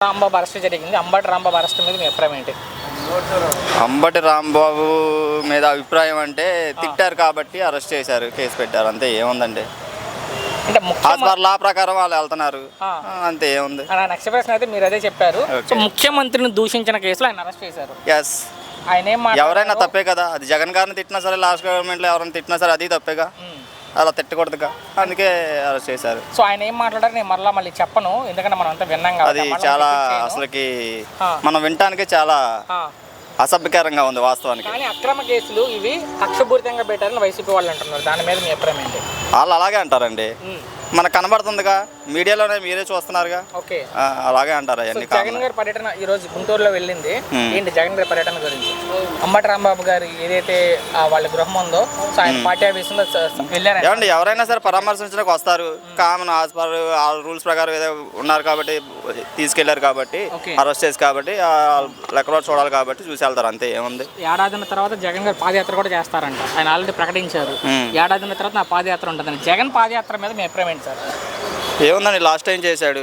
Rambabu arrest జరిగింది. Ambati Rambabu arrest మీద మీ అభిప్రాయం ఏంటి? అంబటి రాంబాబు మీద అభిప్రాయం అంటే తిట్టారు కాబట్టి అరెస్ట్ చేశారు, కేసు పెట్టారు, అంతే. ఏముందండి, అంటే లా ప్రకారం వాళ్ళు వెళ్తున్నారు, అంతే. ఏముంది? నెక్స్ట్ ప్రశ్న అయితే మీరు అదే చెప్పారు. సో ముఖ్యమంత్రిని దూషించిన కేసులో ఆయన అరెస్ట్ చేశారు. ఎస్, ఆయన ఏం ఎవరైనా తప్పే కదా. అది జగన్ గారిని తిట్టినా సరే, లాస్ట్ గవర్నమెంట్లో ఎవరైనా తిట్టినా సరే, అది తప్పేగా. అలా తిట్టకూడదుగా, అందుకే అరెస్ట్ చేశారు. సో ఆయన ఏం మాట్లాడారు నేను మళ్ళీ చెప్పను, ఎందుకంటే మనం అంతా విన్నాం కదా. అది చాలా అసలుకి మనం వినటానికి చాలా అసభ్యకరంగా ఉంది వాస్తవానికి. కానీ అక్రమ కేసులు ఇవి కక్షపూరితంగా పెట్టారని వైసీపీ వాళ్ళు అంటున్నారు. దాని మీద మీ అభిప్రాయం ఏంటి? వాళ్ళు అలాగే అంటారండి, మనకు కనబడుతుందిగా, మీడియాలోనే మీరే చూస్తున్నారుగా. ఓకే, అలాగే అంటారు. జగన్ గారి పర్యటన ఈ రోజు గుంటూరులో వెళ్ళింది. ఏంటి జగన్ గారి పర్యటన గురించి? అంబటి రాంబాబు గారు ఏదైతే వాళ్ళ గృహం ఉందో, సో ఆయన పార్టీ ఆఫీసులో వెళ్ళారు. ఏమండి, ఎవరైనా సరే పరామర్శించడానికి వస్తారు. కామన్ రూల్స్ ప్రకారం ఏదో ఉన్నారు కాబట్టి తీసుకెళ్లారు, కాబట్టి అరెస్ట్ చేసి, కాబట్టి లెక్కలో చూడాలి కాబట్టి చూసి వెళ్తారు, అంతే. ఏముంది? ఏడాదిన తర్వాత జగన్ గారు పాదయాత్ర కూడా చేస్తారంట. ఆయన ఆల్రెడీ ప్రకటించారు, ఏడాదిన తర్వాత నా పాదయాత్ర ఉంటుందని. జగన్ పాదయాత్ర మీద మీ అభిప్రాయం ఏంటి సార్? ఏముందండి, లాస్ట్ టైం చేశాడు,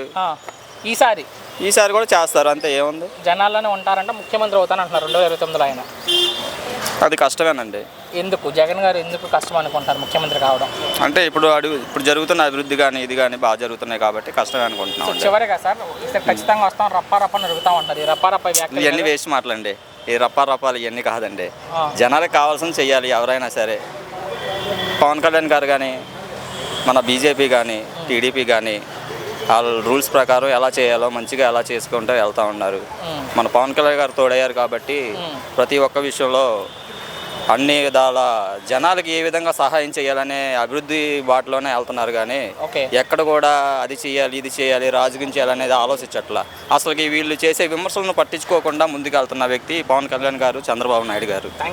ఈసారి కూడా చేస్తారు, అంతే. ఏముంది? జనాల్లోనే ఉంటారంట, ముఖ్యమంత్రి అవుతాను అంటున్నారు 2029లో ఆయన. అది కష్టమేనండి. ఎందుకు జగన్ గారు ఎందుకు కష్టం అనుకుంటారు ముఖ్యమంత్రి కావడం? అంటే ఇప్పుడు జరుగుతున్న అభివృద్ధి కానీ ఇది కానీ బాగా జరుగుతున్నాయి కాబట్టి కష్టమే అనుకుంటున్నాం. చివరిగా సార్, ఇక్కడ ఖచ్చితంగా వస్తాం, రప్ప నరుగుతూ ఉంటారు. ఈ రప్ప ఇవన్నీ వేస్ట్ మాటలండి. ఈ రప్పాలు ఇవన్నీ కాదండి. జనాలకు కావాల్సింది చెయ్యాలి ఎవరైనా సరే. పవన్ కళ్యాణ్ గారు కానీ, మన బీజేపీ కానీ, టీడీపీ కానీ వాళ్ళ రూల్స్ ప్రకారం ఎలా చేయాలో మంచిగా ఎలా చేసుకుంటూ వెళ్తూ ఉన్నారు. మన పవన్ కళ్యాణ్ గారు తోడయ్యారు కాబట్టి ప్రతి ఒక్క విషయంలో అన్ని విధాల జనాలకి ఏ విధంగా సహాయం చేయాలనే అభివృద్ధి బాటలోనే వెళ్తున్నారు. కానీ ఎక్కడ కూడా అది చేయాలి, ఇది చేయాలి, రాజకీయం చేయాలనేది ఆలోచించట్లా. అసలుకి వీళ్ళు చేసే విమర్శలను పట్టించుకోకుండా ముందుకు వెళ్తున్న వ్యక్తి పవన్ కళ్యాణ్ గారు, చంద్రబాబు నాయుడు గారు.